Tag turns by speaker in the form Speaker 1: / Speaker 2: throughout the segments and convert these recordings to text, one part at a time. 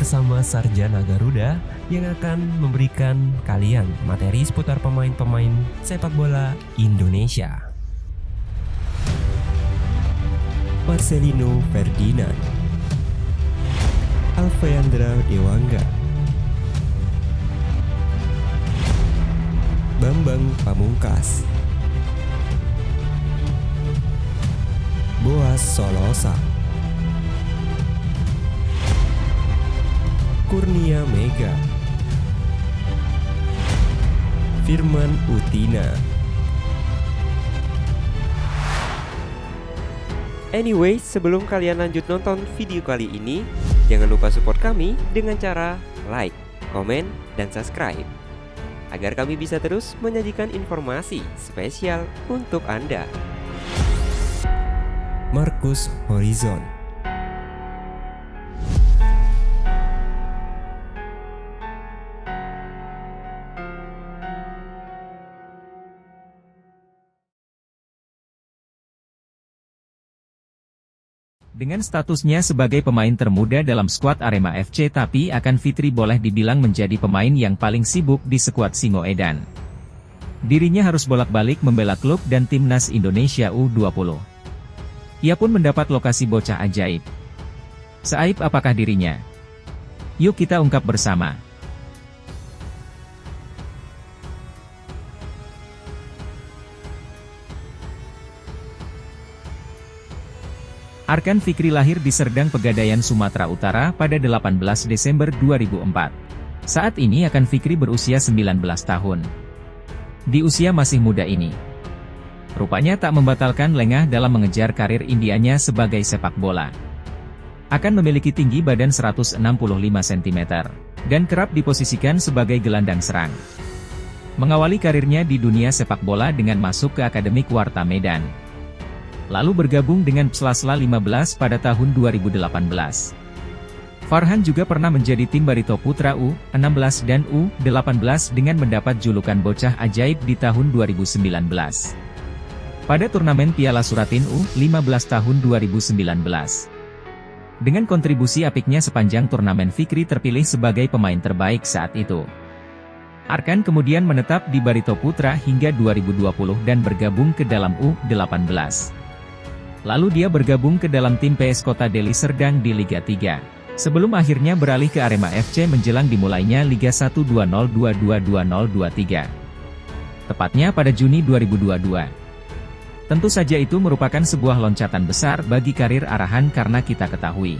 Speaker 1: bersama Sarjana Garuda yang akan memberikan kalian materi seputar pemain-pemain sepak bola Indonesia. Marcelino Ferdinand, Alfeandra Dewangga, Bambang Pamungkas, Boas Solosa, Kurnia Mega, Firman Utina. Anyway, sebelum kalian lanjut nonton video kali ini, jangan lupa support kami dengan cara like, komen, dan subscribe agar kami bisa terus menyajikan informasi spesial untuk Anda. Marcus Horizon.
Speaker 2: Dengan statusnya sebagai pemain termuda dalam skuad Arema FC, tapi Akan Fikri boleh dibilang menjadi pemain yang paling sibuk di skuad Singoedan. Dirinya harus bolak-balik membela klub dan timnas Indonesia U20. Ia pun mendapat lokasi bocah ajaib. Seaib apakah dirinya? Yuk kita ungkap bersama. Akan Fikri lahir di Serdang, Pegadaian, Sumatera Utara pada 18 Desember 2004. Saat ini Akan Fikri berusia 19 tahun. Di usia masih muda ini, rupanya tak membatalkan lengah dalam mengejar karir impiannya sebagai sepak bola. Akan memiliki tinggi badan 165 cm, dan kerap diposisikan sebagai gelandang serang. Mengawali karirnya di dunia sepak bola dengan masuk ke Akademik Warta Medan, lalu bergabung dengan Pslasla 15 pada tahun 2018. Farhan juga pernah menjadi tim Barito Putra U16 dan U18 dengan mendapat julukan bocah ajaib di tahun 2019. Pada turnamen Piala Suratin U15 tahun 2019. Dengan kontribusi apiknya sepanjang turnamen, Fikri terpilih sebagai pemain terbaik saat itu. Akan kemudian menetap di Barito Putra hingga 2020 dan bergabung ke dalam U18. Lalu dia bergabung ke dalam tim PS Kota Deli Serdang di Liga 3. Sebelum akhirnya beralih ke Arema FC menjelang dimulainya Liga 1 2022-2023. Tepatnya pada Juni 2022. Tentu saja itu merupakan sebuah loncatan besar bagi karir Arahan karena kita ketahui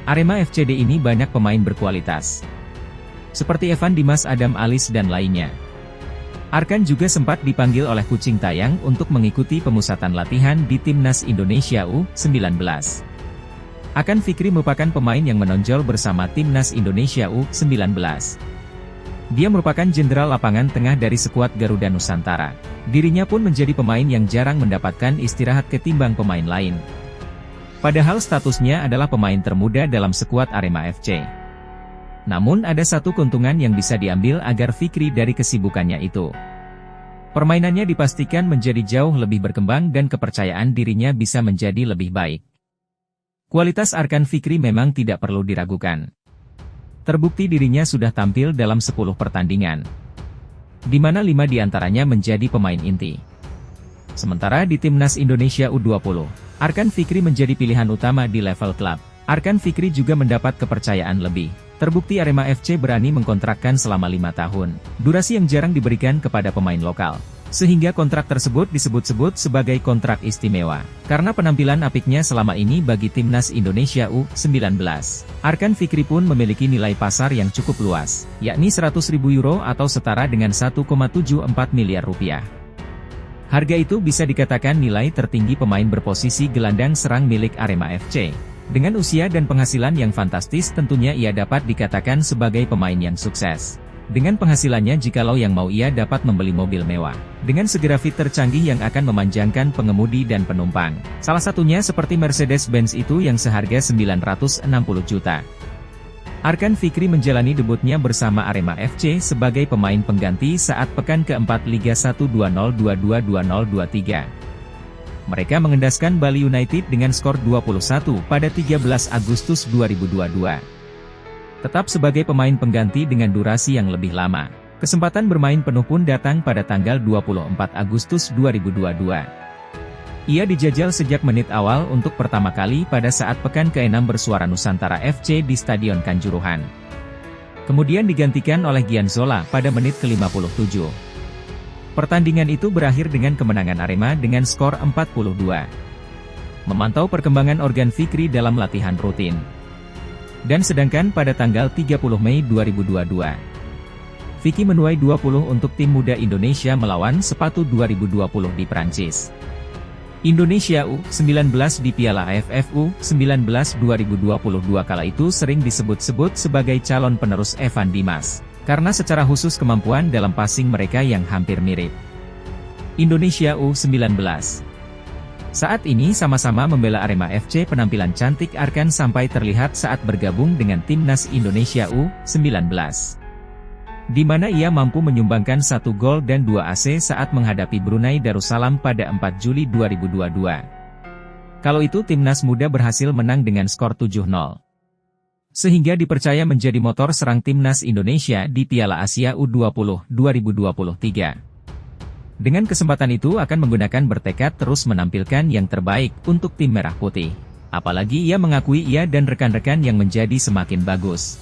Speaker 2: Arema FCD ini banyak pemain berkualitas. Seperti Evan Dimas, Adam Alis dan lainnya. Akan juga sempat dipanggil oleh Kucing Tayang untuk mengikuti pemusatan latihan di Timnas Indonesia U19. Akan Fikri merupakan pemain yang menonjol bersama Timnas Indonesia U19. Dia merupakan jenderal lapangan tengah dari skuad Garuda Nusantara. Dirinya pun menjadi pemain yang jarang mendapatkan istirahat ketimbang pemain lain. Padahal statusnya adalah pemain termuda dalam skuad Arema FC. Namun ada satu keuntungan yang bisa diambil agar Fikri dari kesibukannya itu. Permainannya dipastikan menjadi jauh lebih berkembang dan kepercayaan dirinya bisa menjadi lebih baik. Kualitas Akan Fikri memang tidak perlu diragukan. Terbukti dirinya sudah tampil dalam 10 pertandingan, di mana 5 diantaranya menjadi pemain inti. Sementara di Timnas Indonesia U20, Akan Fikri menjadi pilihan utama di level klub. Akan Fikri juga mendapat kepercayaan lebih. Terbukti Arema FC berani mengkontrakkan selama 5 tahun, durasi yang jarang diberikan kepada pemain lokal. Sehingga kontrak tersebut disebut-sebut sebagai kontrak istimewa, karena penampilan apiknya selama ini bagi Timnas Indonesia U19. Akan Fikri pun memiliki nilai pasar yang cukup luas, yakni 100.000 euro atau setara dengan 1,74 miliar rupiah. Harga itu bisa dikatakan nilai tertinggi pemain berposisi gelandang serang milik Arema FC. Dengan usia dan penghasilan yang fantastis, tentunya ia dapat dikatakan sebagai pemain yang sukses. Dengan penghasilannya, jikalau yang mau, ia dapat membeli mobil mewah, dengan segera fitur canggih yang akan memanjangkan pengemudi dan penumpang. Salah satunya seperti Mercedes-Benz itu yang seharga 960 juta. Akan Fikri menjalani debutnya bersama Arema FC sebagai pemain pengganti saat pekan keempat Liga 1 2022-2023. Mereka mengendaskan Bali United dengan skor 2-1 pada 13 Agustus 2022. Tetap sebagai pemain pengganti dengan durasi yang lebih lama, kesempatan bermain penuh pun datang pada tanggal 24 Agustus 2022. Ia dijajal sejak menit awal untuk pertama kali pada saat pekan ke-6 bersuara Nusantara FC di Stadion Kanjuruhan. Kemudian digantikan oleh Gianzola pada menit ke-57. Pertandingan itu berakhir dengan kemenangan Arema dengan skor 4-2. Memantau perkembangan Organ Fikri dalam latihan rutin. Dan sedangkan pada tanggal 30 Mei 2022, Vicky menuai 20 untuk tim muda Indonesia melawan Sepatu 2020 di Prancis. Indonesia U19 di Piala AFF U19 2022 kala itu sering disebut-sebut sebagai calon penerus Evan Dimas, karena secara khusus kemampuan dalam passing mereka yang hampir mirip. Indonesia U19 saat ini sama-sama membela Arema FC. Penampilan cantik Arkan sampai terlihat saat bergabung dengan Timnas Indonesia U19. Di mana ia mampu menyumbangkan 1 gol dan 2 assist saat menghadapi Brunei Darussalam pada 4 Juli 2022. Kalau itu Timnas muda berhasil menang dengan skor 7-0. Sehingga dipercaya menjadi motor serang Timnas Indonesia di Piala Asia U20 2023. Dengan kesempatan itu akan menggunakan bertekad terus menampilkan yang terbaik untuk tim Merah Putih. Apalagi ia mengakui ia dan rekan-rekan yang menjadi semakin bagus.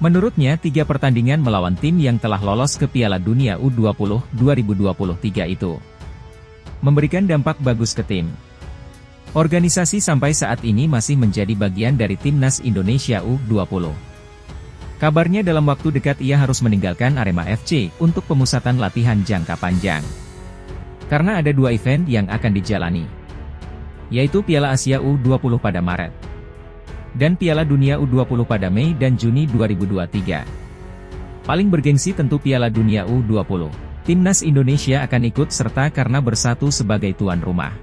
Speaker 2: Menurutnya 3 pertandingan melawan tim yang telah lolos ke Piala Dunia U20 2023 itu memberikan dampak bagus ke tim. Organisasi sampai saat ini masih menjadi bagian dari Timnas Indonesia U20. Kabarnya dalam waktu dekat ia harus meninggalkan Arema FC untuk pemusatan latihan jangka panjang. Karena ada 2 event yang akan dijalani, yaitu Piala Asia U20 pada Maret dan Piala Dunia U20 pada Mei dan Juni 2023. Paling bergengsi tentu Piala Dunia U20. Timnas Indonesia akan ikut serta karena bersatu sebagai tuan rumah.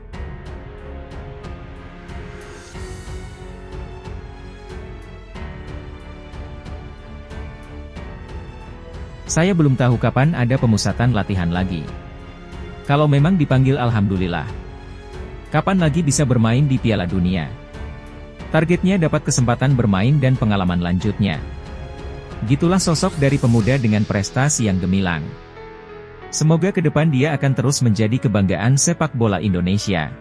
Speaker 2: Saya belum tahu kapan ada pemusatan latihan lagi. Kalau memang dipanggil alhamdulillah. Kapan lagi bisa bermain di Piala Dunia? Targetnya dapat kesempatan bermain dan pengalaman lanjutnya. Gitulah sosok dari pemuda dengan prestasi yang gemilang. Semoga ke depan dia akan terus menjadi kebanggaan sepak bola Indonesia.